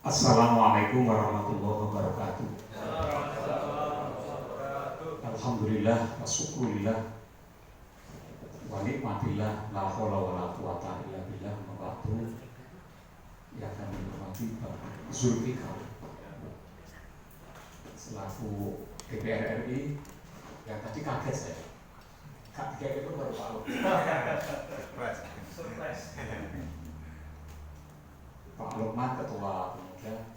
Assalamualaikum warahmatullahi wabarakatuh. Alhamdulillah wa syukurillah wa nikmatillah la haula wa la quwata illa billah wa ba'du. Ya kami hormati Pak Zulfikar selaku DPR RI yang tadi kaget saya. Kaget itu baru tahu. Surprise. Pak Lukman Ketua Pemuda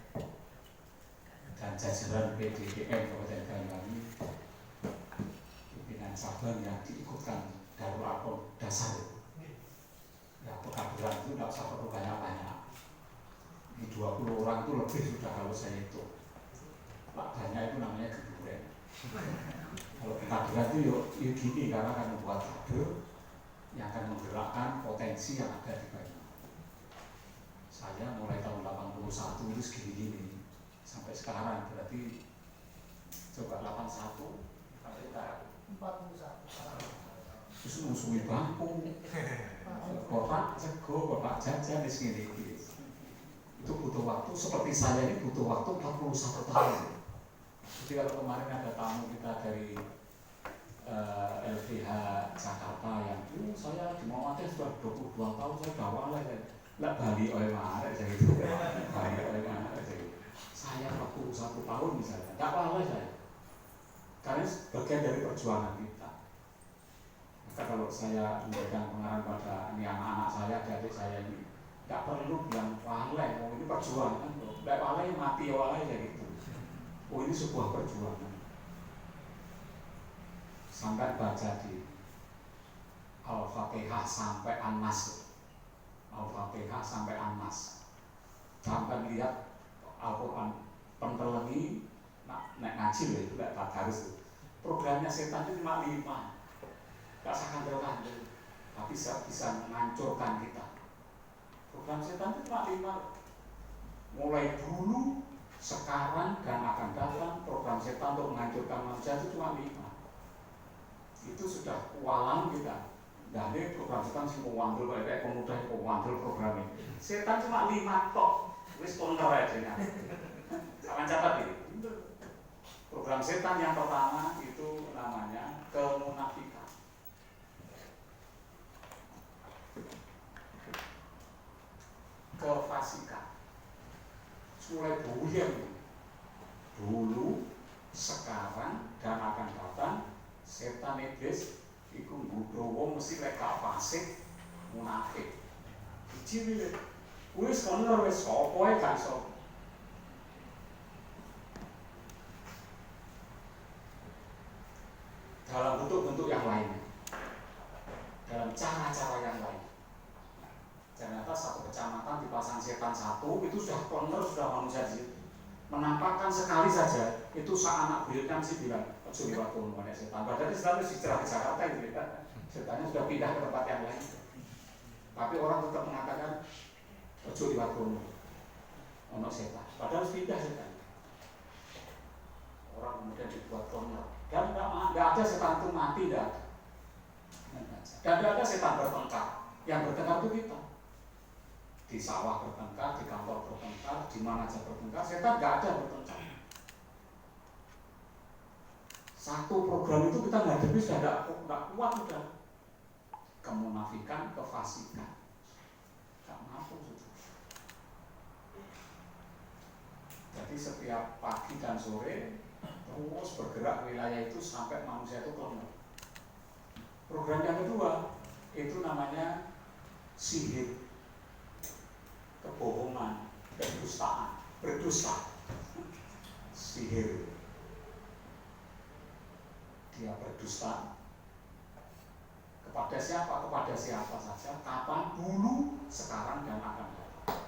dan jajaran PDPM Kabupaten Banyuwangi, pimpinan cabang yang diikutkan Darul Arkom dasar. Ya, pekaduran itu tidak usah perlu banyak-banyak. Di 20 orang itu lebih sudah kalau saya itu. Banyak itu namanya geburen. Kalau pekaduran itu yuk gini, karena akan membuat kader yang akan menggerakkan potensi yang ada di Banyuwangi. Saya mulai tahun 81 itu segini-gini sampai sekarang, berarti coba 81 sampai sekarang 41 terus musuhi bangku kotak sego, kotak jajan di sini. Itu butuh waktu, seperti saya ini butuh waktu 41 tahun. Jadi kalau kemarin ada tamu kita dari LBH Jakarta yang saya di Muhammadiyah sudah 22 tahun, saya bawa lah ya. Lah Bali oleh mana aja gitu, Bali oleh mana aja gitu. Saya 41 tahun misalnya, nggak apa-apa saya, karena bagian dari perjuangan kita. Maka kalau saya memberikan pengarahan pada ini anak-anak saya, adik-adik saya ini, nggak perlu bilang walai, ini perjuangan, nggak walai mati walai ya gitu. Oh ini sebuah perjuangan. Sampai baca di Al-Fatihah sampai An-Nas. Al-Fatihah sampai An-Nas, sampai lihat Al-Quran pentelengi, naik ngaji loh itu, nggak harus. Programnya setan itu cuma 5, nggak usah kandel-kandel, tapi bisa menghancurkan kita. Program setan itu cuma 5, mulai dulu, sekarang, dan akan datang. Program setan untuk menghancurkan manusia itu cuma 5. Itu sudah kualang kita. Nah ini program setan sih mau wandel, kayak pemuda yang mau wandel program ini. Setan cuma 5 tok, wis counter aja. Jangan catat ini. Program setan yang pertama itu namanya kemunafikan. Kefasikan. Mulai buyem dulu, sekarang, dan akan datang. Setan iblis iku ngudhowo mesti lek gak fasik munafik. Iki wis wis kono wis sapa ae gak iso. Dalam bentuk-bentuk yang lain, dalam cara-cara yang lain. Ternyata satu kecamatan dipasang setan 1 itu sudah corner, sudah manusia di situ. Menampakkan sekali saja itu anak buyutnya mesti bilang ojo liwat kono banyak setan. Padahal Islam itu hijrah ke Jakarta gitu kan. Setannya sudah pindah ke tempat yang lain. Tapi orang tetap mengatakan ojo liwat kono. Ono setan. Padahal pindah setan. Orang kemudian dibuat corner. Dan enggak ada setan itu mati, enggak ada. Dan enggak ada setan bertengkar. Yang bertengkar itu kita. Di sawah bertengkar, di kantor bertengkar, di mana aja bertengkar, setan nggak ada bertengkar. Satu program itu kita menghadapi sudah nggak kuat sudah. Kemunafikan, kefasikan, nggak mampu sudah. Jadi setiap pagi dan sore terus bergerak wilayah itu sampai manusia itu keluar. Program yang kedua itu namanya sihir. Kebohongan, kedustaan, berdusta, sihir. Dia berdusta kepada siapa? Kepada siapa saja, kapan, dulu, sekarang, dan akan datang.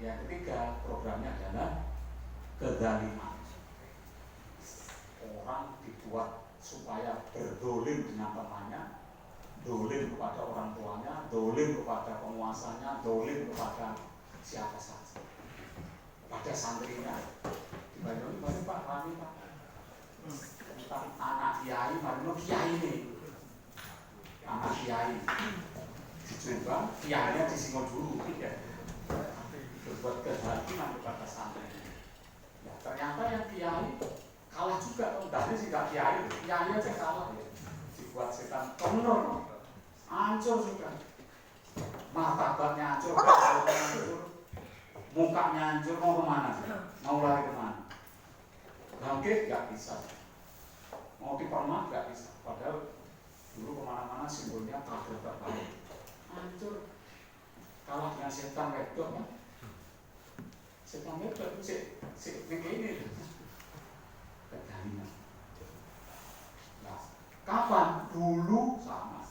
Yang ketiga, programnya adalah kezaliman. Orang dibuat supaya berdolim dengan temannya, dolim kepada orang tuanya, dolim kepada penguasanya, dolim kepada siapa saja, kepada santrinya. Di Banyuwangi banyak Pak Rami Pak, tentang anak kiai, Marino kiai ini, anak kiai di Jombang, kiainya di Singojuru, berbuat kehakiman kepada santri. Ya, ternyata yang kiai kalah juga, tadi sih gak kiai aja kalah ya. Dibuat setan penuh, hancur sudah. Martabatnya hancur, mukanya hancur, mau kemana? Mau lari kemana? Bangkit gak bisa, mau dipermak gak bisa. Padahal dulu kemana-mana simbolnya kader terbaik. Hancur, kalah dengan setan wedok ya. Setan wedok itu ini kedaliman. Nah, kapan? Dulu sama,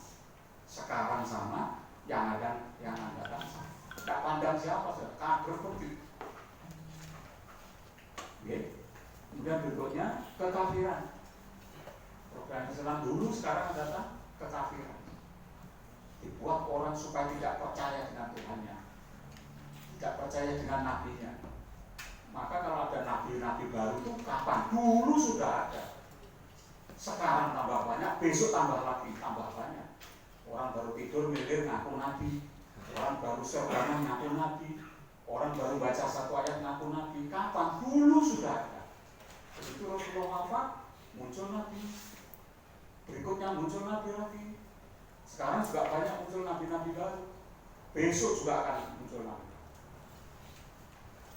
sekarang sama, yang ada kan sama. Gak pandang siapa saja, kader pun gitu. Kemudian berikutnya kekafiran. Program Islam dulu sekarang adalah kekafiran. Dibuat orang supaya tidak percaya dengan Tuhannya, tidak percaya dengan nabinya. Maka kalau ada nabi-nabi baru itu kapan? Dulu sudah ada. Sekarang tambah banyak, besok tambah lagi, tambah banyak. Orang baru tidur milir ngaku nabi, orang baru seragam ngaku nabi, orang baru baca satu ayat ngaku nabi. Kapan? Dulu sudah ada. Begitu Rasulullah wafat, muncul nabi. Berikutnya muncul nabi lagi. Sekarang juga banyak muncul nabi-nabi baru. Besok juga akan muncul nabi.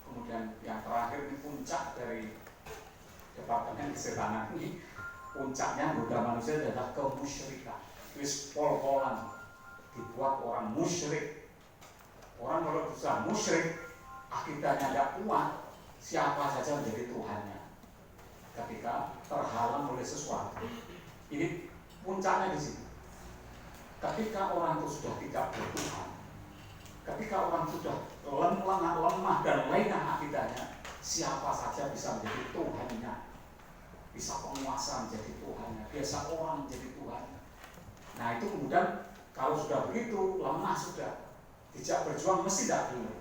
Kemudian yang terakhir ini puncak dari departemen kesehatan ini, puncaknya goda manusia adalah kemusyrikan. Wis pol-polan dibuat orang musyrik. Orang kalau bisa musyrik, akidahnya tidak kuat, siapa saja menjadi Tuhannya ketika terhalang oleh sesuatu. Ini puncaknya di sini. Ketika orang itu sudah tidak bertuhan, ketika orang sudah lemah dan lengah akidahnya, siapa saja bisa menjadi Tuhannya, bisa penguasa menjadi Tuhannya, biasa orang menjadi Tuhannya. Nah itu kemudian kalau sudah begitu, lemah sudah, tidak berjuang mesti tidak dulu.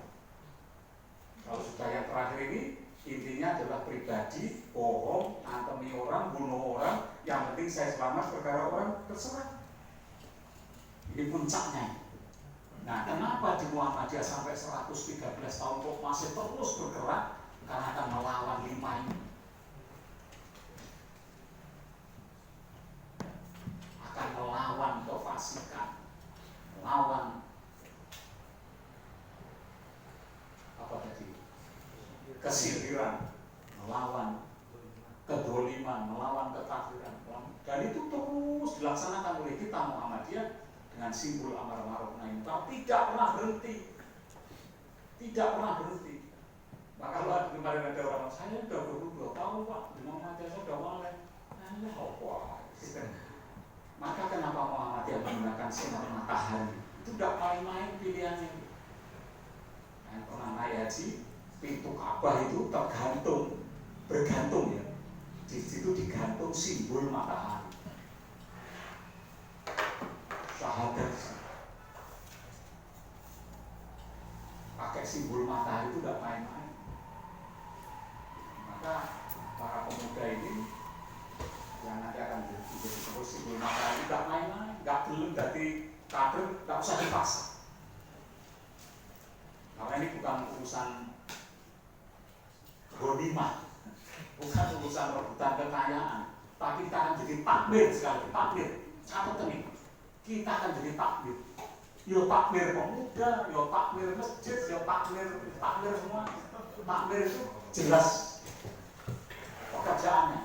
Kalau sudah yang terakhir ini, intinya adalah pribadi, bohong, antemi orang, bunuh orang, yang penting saya selamat perkara orang, terserah. Ini puncaknya. Nah, kenapa di Muhammadiyah sampai 113 tahun kok masih terus bergerak? Karena akan melawan 5 ini. Akan melawan kefasikan, melawan apa tadi? Kesiriran, melawan kedoliman, melawan kekafiran. Dan itu terus dilaksanakan oleh kita Muhammadiyah dengan simbol amar ma'ruf nahi munkar, tidak pernah berhenti, tidak pernah berhenti. Maka kalau kemarin ada orang, saya sudah 22 tahun Pak, di Muhammadiyah saya sudah mulai, maka kenapa Muhammadiyah menggunakan sinar matahari? Itu tidak main-main pilihannya. Yang pernah naik haji, pintu Ka'bah itu bergantung ya. Di situ digantung simbol matahari. Syahadat. Pakai simbol matahari itu tidak main-main. Maka para pemuda ini yang nanti akan menjadi simbol matahari tidak main-main, tidak belum dari kader, tidak usah dipaksa. Karena ini bukan urusan ghanimah, bukan urusan rebutan kekayaan, tapi kita akan jadi takbir sekali, takbir. Catat ini, kita akan jadi takbir. Yo takbir pemuda, yo takbir masjid, yo takbir semua. Takbir itu jelas pekerjaannya.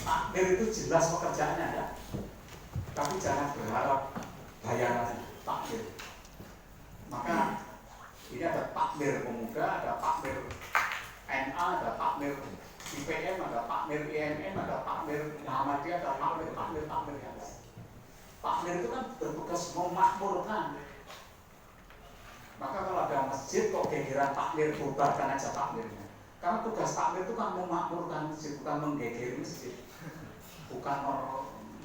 Takbir itu jelas pekerjaannya ya. Tapi jangan berharap bayarannya takbir. Maka ini ada takbir pemuda, ada takbir NA, ada takbir IPM, ada takbir IMM, ada takbir Muhammadiyah, ada takbir yang lain. Takbir itu kan bertugas memakmurkan. Maka kalau ada masjid kok gegeran takbir, bubarkan aja takbirnya. Karena tugas takbir itu kan memakmurkan masjid, bukan menggegeri masjid, bukan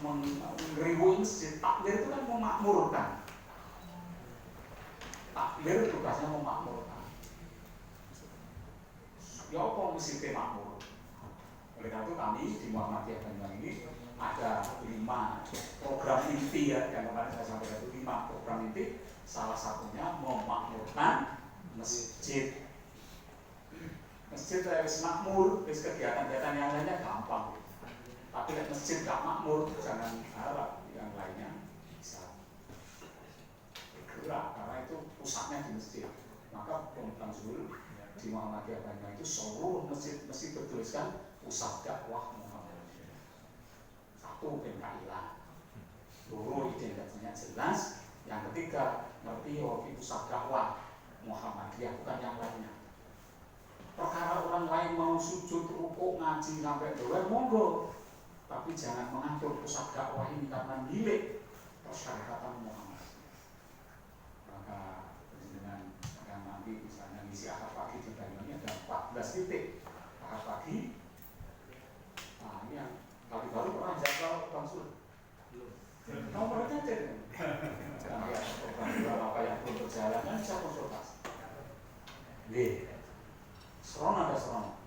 mengeriwui masjid. Takbir itu kan memakmurkan. Takbir tugasnya memakmurkan. Ya apa mesti makmur? Oleh karena itu kami di Muhammadiyah Banyuwangi ini ada 5 program inti ya, yang kemarin saya sampaikan itu 5 program inti. Salah satunya memakmurkan, masjid wis makmur, wis kegiatan-kegiatan yang lainnya gampang. Tapi nek masjid gak makmur, jangan harap yang lainnya bisa bergerak karena itu pusatnya di masjid. Maka pemegang Zuhur di Muhammadiyah Banyuwangi itu seluruh masjid mesti bertuliskan pusat dakwah Muhammadiyah. Satu ben hilang. Loro identitasnya jelas. Yang ketiga ngerti itu pusat dakwah Muhammadiyah bukan yang lainnya. Perkara orang lain mau sujud, rukuk, ngaji sampai doa, monggo. Tapi jangan mengatur pusat dakwah ini karena milik persyaratan Muhammad. Maka dengan nanti misalnya ngisi ahad pagi di Banyuwangi ada 14 titik ahad pagi. Nah ini yang kali baru pernah jadwal konsul. Nomor aja deh. Nanti ada program apa yang belum berjalan kan bisa konsultasi. Seron ada seron.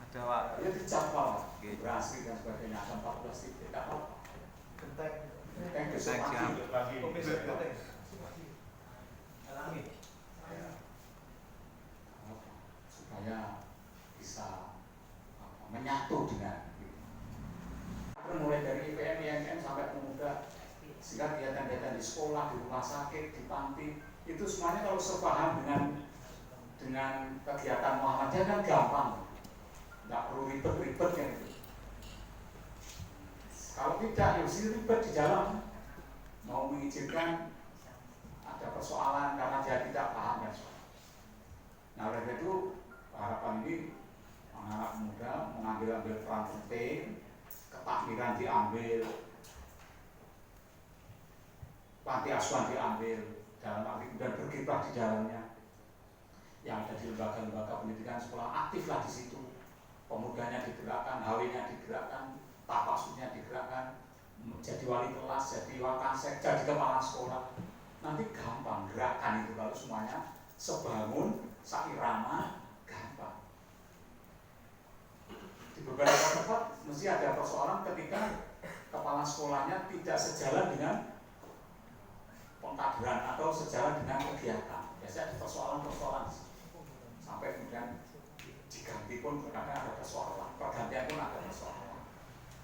Ada Pak. Ya dijadwal, berhasil dan sebagainya ada 14 titik. Tidak apa-apa. Genteng besok pagi. Supaya bisa menyatu dengan mulai dari IPM, IMM sampai pemuda, sehingga kegiatan-kegiatan di sekolah, di rumah sakit, di panti itu semuanya kalau sepaham dengan kegiatan Muhammadiyah kan gampang, nggak perlu ribet-ribet kan itu. Kalau tidak, ya mesti ribet di jalan. Mau mengizinkan ada persoalan karena dia tidak paham dan soal. Nah oleh itu harapan ini anak-anak muda mengambil peran penting, ketakmiran diambil, panti asuhan diambil, dalam arti kemudian berkiprah di dalamnya. Yang ada di lembaga-lembaga pendidikan sekolah aktiflah di situ, pemudanya digerakkan, HW-nya digerakkan, tapasnya digerakkan, jadi wali kelas, jadi wakasek, jadi kepala sekolah. Nanti gampang gerakan itu kalau semuanya sebangun, sairama, gampang. Di beberapa tempat mesti ada persoalan ketika kepala sekolahnya tidak sejalan dengan pengkaderan atau sejalan dengan kegiatan. Biasanya ada persoalan-persoalan sampai kemudian diganti pun kadang ada persoalan, pergantian pun ada persoalan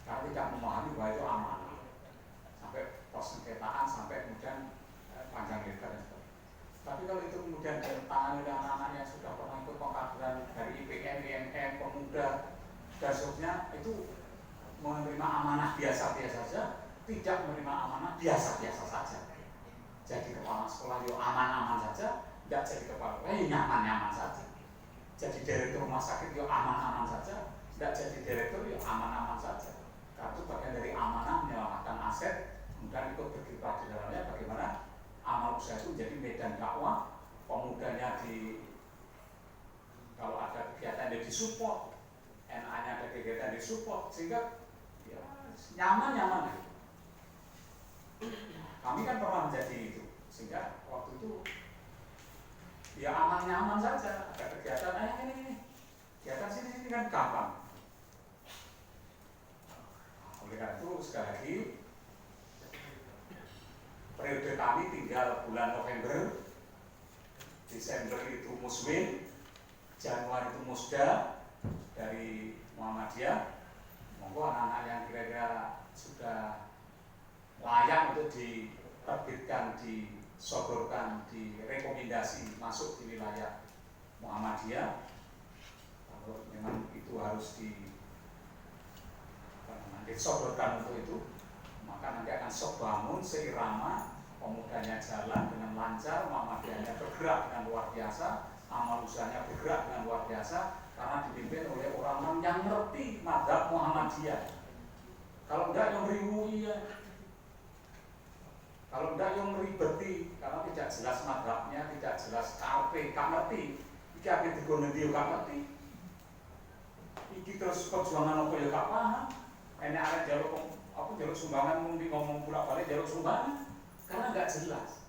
karena tidak memahami bahwa itu amanah sampai pos sengketaan sampai kemudian panjang lebar dan sebagainya. Tapi kalau itu kemudian ditangani oleh anak-anak yang sudah pernah ikut pengkaderan dari IPM, IMM, pemuda dan seterusnya, itu menerima amanah biasa-biasa saja, tidak menerima amanah biasa-biasa saja. Jadi kepala sekolah yo aman-aman saja, tidak jadi kepala sekolah nyaman-nyaman saja. Jadi direktur rumah sakit yo aman-aman saja, tidak jadi direktur yo aman-aman saja. Karena itu bagian dari amanah menyelamatkan aset, kemudian ikut berkiprah di dalamnya bagaimana amal usaha itu menjadi medan dakwah, pemudanya kalau ada kegiatan dia disupport, NA-nya ada kegiatan disupport, sehingga ya nyaman-nyaman. Kami kan pernah menjadi itu, sehingga waktu itu ya aman-nyaman saja, ada kegiatan ini, kegiatan sini kan gampang. Oleh karena itu sekali lagi periode kami tinggal bulan November, Desember itu Muswin, Januari itu Musda dari Muhammadiyah. Monggo anak-anak yang kira-kira sudah layak untuk diterbitkan, disodorkan, direkomendasi masuk di wilayah Muhammadiyah. Kalau memang itu harus disodorkan untuk itu, maka nanti akan sebangun seirama, pemudanya jalan dengan lancar, Muhammadiyahnya bergerak dengan luar biasa, amal usahanya bergerak dengan luar biasa, karena dipimpin oleh orang-orang yang ngerti mazhab Muhammadiyah. Kalau enggak yang riwuh ya, kalau enggak yang meribeti, karena tidak jelas mazhabnya, tidak jelas karpe, gak ngerti. Iki akhir digonendi gak ngerti. Iki terus perjuangan apa ya gak paham. Ini ada jalur sumbangan, ngomong pulak balik jalur sumbangan, karena enggak jelas.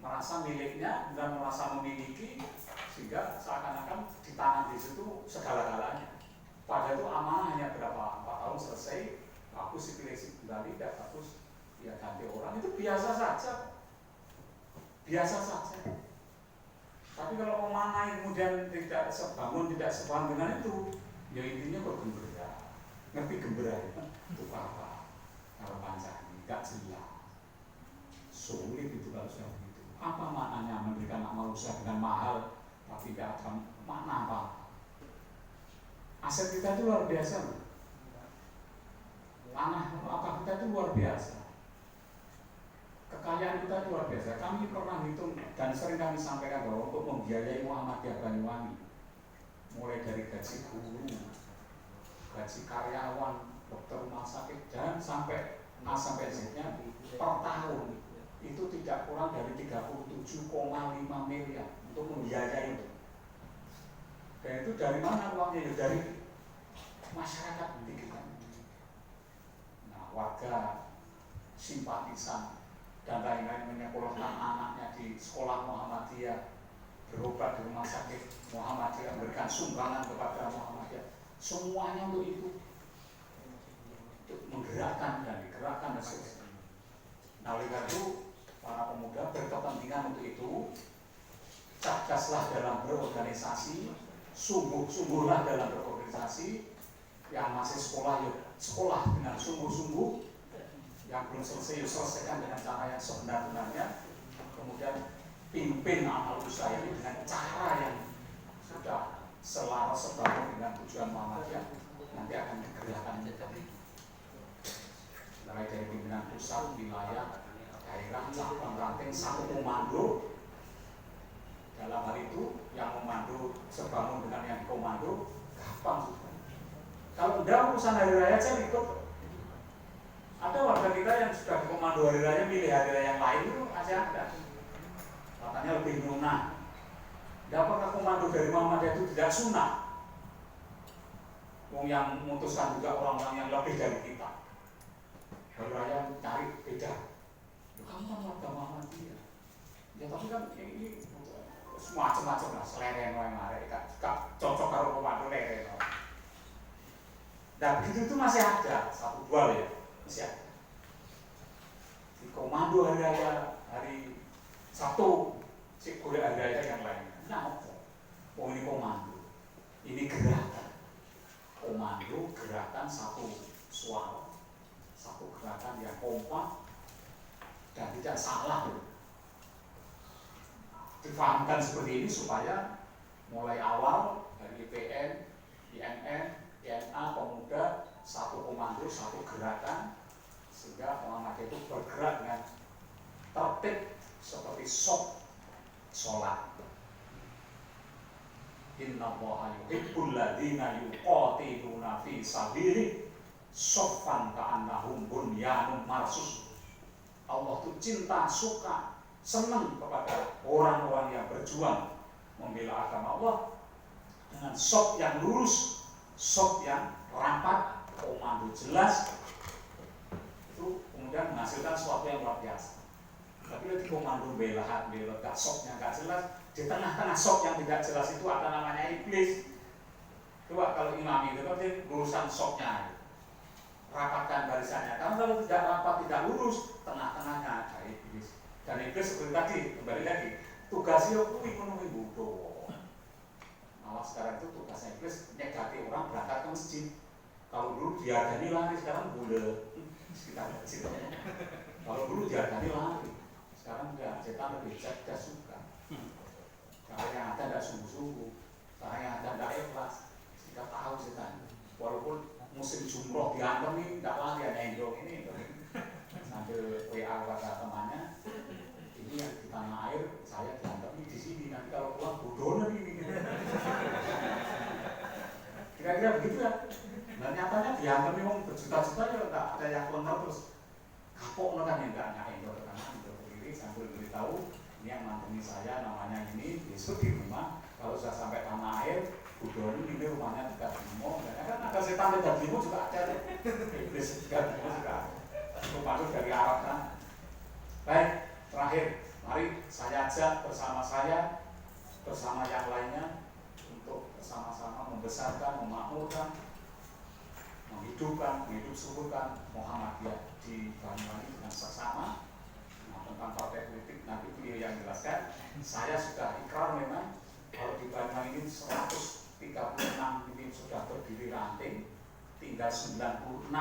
Merasa miliknya dan merasa memiliki, sehingga seakan-akan di tangan di situ segala-galanya. Padahal itu amanah hanya berapa 4 tahun selesai, bagus dipilih kembali, tidak bagus ya ganti orang, itu biasa saja, biasa saja. Tapi kalau memanai kemudian tidak sebangun, tidak sepaham dengan itu, ya intinya kok gembira. Ngerti gembira itu apa? Kalau pancani tidak jelas, sulit itu kalau sudah begitu. Apa maknanya memberikan anak manusia dengan mahal, tapi tidak ada makna apa? Aset kita itu luar biasa loh. Tanah apa kita itu luar biasa. Kekayaan kita itu luar biasa. Kami pernah hitung dan sering kami sampaikan bahwa untuk membiayai Muhammadiyah Banyuwangi, mulai dari gaji guru, gaji karyawan, dokter rumah sakit, dan sampai A sampai Z-nya per tahun itu tidak kurang dari 37,5 miliar untuk membiayai itu. Dan itu dari mana uangnya? Ya dari masyarakat kita. Nah, warga simpatisan dan lain-lain menyekolahkan anaknya di sekolah Muhammadiyah, berobat di rumah sakit Muhammadiyah, memberikan sumbangan kepada Muhammadiyah. Semuanya untuk itu, untuk menggerakkan dan digerakkan dan sebagainya. Nah, oleh karena itu para pemuda berkepentingan untuk itu, cerdaslah dalam berorganisasi, sungguh-sungguhlah dalam berorganisasi. Yang masih sekolah ya sekolah dengan sungguh-sungguh, yang belum selesai ya selesaikan dengan cara yang sebenar-benarnya. Kemudian pimpin amal usaha ini dengan cara yang sudah selaras sebangun dengan tujuan Muhammadiyah, nanti akan digerakkan mulai dari pimpinan pusat, wilayah, daerah, cabang, ranting, satu komando. Dalam hal itu yang memandu sebangun dengan yang komando gampang. Kalau udah urusan hari raya saya ikut. Ada warga kita yang sudah komando hari raya milih hari raya yang lain itu aja ada. Katanya lebih nyunah. Apakah komando dari Muhammadiyah itu tidak sunnah? Yang memutuskan juga orang-orang yang lebih dari kita. Hari raya cari beda. Kamu kan warga Muhammadiyah. Ya tapi kan ini semacam-macam lah, seleren yang mereka cocok kalau komando leren. Nah begitu itu masih ada, satu dua ya, masih ada. Di komando hari raya, hari Sabtu, si kuliah hari raya yang lain. Nah, oh ini komando, ini gerakan. Komando, gerakan satu suara, satu gerakan yang kompak dan tidak salah. Difahamkan seperti ini supaya mulai awal dari IPN, INN, INA, pemuda, satu komando, satu gerakan, sehingga Muhammadiyah itu bergerak dengan tertib seperti sholat. Innallaha yuhibbul ladzina yuqatiluna fi sabilihi shaffan ka'annahum bunyanun marsus. Allah itu cinta, suka, senang kepada orang-orang yang berjuang membela agama Allah dengan shaf yang lurus, shaf yang rapat, komando jelas. Itu kemudian menghasilkan sesuatu yang luar biasa. Tapi nanti komando belahan, belok, shafnya nggak jelas, di tengah-tengah shaf yang tidak jelas itu ada namanya iblis. Coba kalau imam itu kan urusan shafnya, rapatkan barisannya. Kalau tidak rapat, tidak lurus, tengah-tengahnya ada iblis. Dan iblis seperti tadi, kembali lagi, tugasnya memenuhi butuh. Malah sekarang itu tugasnya iblis nyegati orang berangkat ke masjid. Kalau dulu diadani lari, sekarang bulet sekitar masjid. Kalau dulu diadani lari, sekarang udah setan lebih cerdas juga. Karena yang ada tidak sungguh-sungguh, karena yang ada tidak ikhlas. Kita tahu setan. Walaupun musim jumroh diantem ini tidak lari, ada endong ini. Sambil WA kepada temannya, ini yang di tanah air, saya diantem di sini. Nanti kalau pulang bodoh ini. Kira-kira begitu ya. Nah nyatanya diantem memang berjuta-juta ya enggak ada yang kelengar terus kapok kan ya enggak nyain ke kanan ke kiri sambil beritahu ini yang manteni saya namanya ini besok di rumah kalau sudah sampai tanah air bodoh ini rumahnya dekat Bimo. Kan ada setan dekat Bimo juga ada iblis dekat Bimo juga ada. Itu dari Arab kan. Baik, terakhir mari saya ajak bersama saya bersama yang lainnya untuk bersama-sama membesarkan, memakmurkan, menghidupkan, menhidup-suburkan Muhammadiyah di Banyuwangi dengan seksama. Nah, tentang partai politik nanti beliau yang jelaskan. Saya sudah ikrar memang kalau di Banyuwangi ini 136 ini sudah berdiri ranting, tinggal 96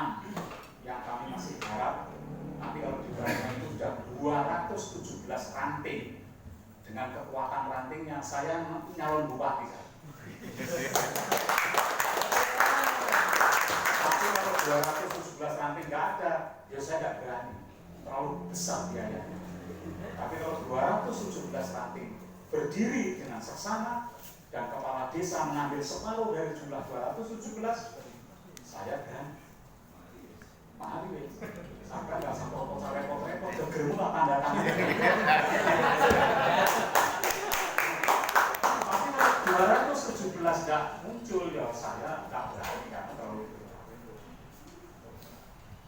yang kami masih garap. Nanti kalau di Banyuwangi itu sudah 217 ranting. Dengan kekuatan rantingnya saya nyalon bupati. Tapi kalau 217 ranting nggak ada, ya saya nggak berani, terlalu besar biayanya. Tapi kalau 217 ranting berdiri dengan seksama dan kepala desa mengambil separuh dari jumlah 217, saya berani. Mari, sampai nggak sampai proposal repot-repot, gegermu lah tanda tangan. Tapi kalau 217 nggak muncul, ya saya nggak berani karena terlalu.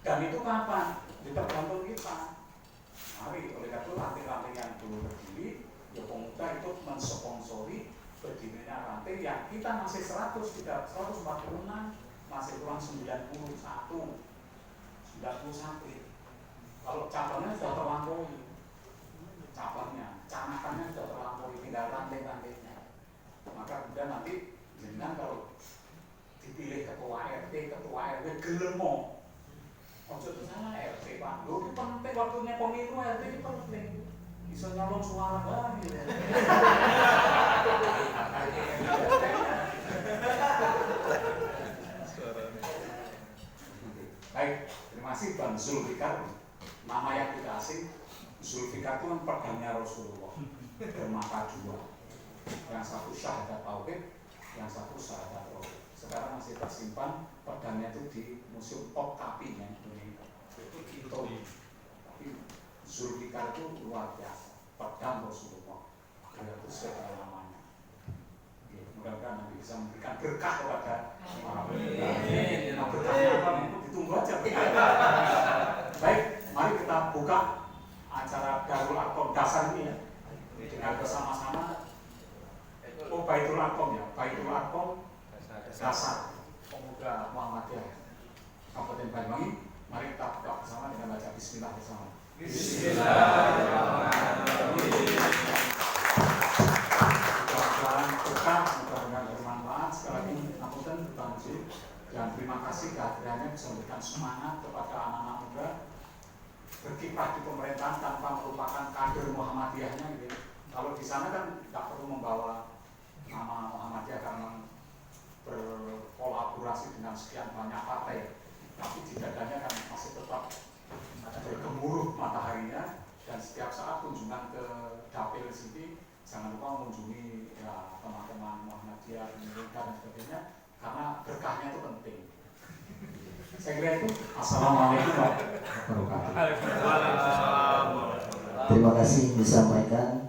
Dan itu kapan? Tergantung kita. Mari, oleh karena itu ranting-ranting yang dulu berdiri, ya pemuda itu mensponsori berdirinya ranting yang kita masih 100, tidak 146, masih kurang 91. Kalau cabangnya sudah terlampaui, canakannya sudah terlampaui, tinggal ranting-rantingnya. Maka kemudian nanti jenengan kalau dipilih ketua RT, ketua RW gelemo. Ojo itu salah RT Pak. Loh, itu penting waktunya pemilu RT itu penting. Bisa nyalon suara banget. Baik, terima kasih Bang Zulfikar. Nama yang tidak asing. Zulfikar itu kan pedangnya Rasulullah. Bermata dua. Yang satu syahadat tauhid, yang satu syahadat tauhid. Sekarang masih tersimpan pedangnya itu di Museum Topkapi yang itu tapi Zulfikar itu luar biasa, pedang Rasulullah itu segala-galanya. Mudah-mudahan nanti bisa memberikan berkah kepada para pendengar. Berkahnya apa itu ditunggu aja. Baik, mari kita buka acara Darul Arkom dasar ini ya dengan bersama-sama. Oh, Baitul Arkom ya, Baitul Arkom dasar pemuda Muhammadiyah Kabupaten Banyuwangi. Mari kita buka bersama dengan baca Bismillah bersama. Bismillahirrahmanirrahim. Mudah-mudahan berkah, mudah-mudahan bermanfaat. Sekali lagi, apunten bertanji dan terima kasih kehadirannya bisa memberikan semangat kepada anak-anak muda berkiprah di pemerintahan tanpa melupakan kader Muhammadiyahnya. Gitu. Kalau di sana kan tidak perlu membawa nama Muhammadiyah karena berkolaborasi dengan sekian banyak partai. Tapi di dadanya kan masih tetap bergemuruh mataharinya dan setiap saat kunjungan ke dapil sini jangan lupa mengunjungi ya, teman-teman Muhammadiyah, Amerika dan sebagainya karena berkahnya itu penting. Saya kira itu. Assalamualaikum warahmatullahi wabarakatuh. Terima kasih disampaikan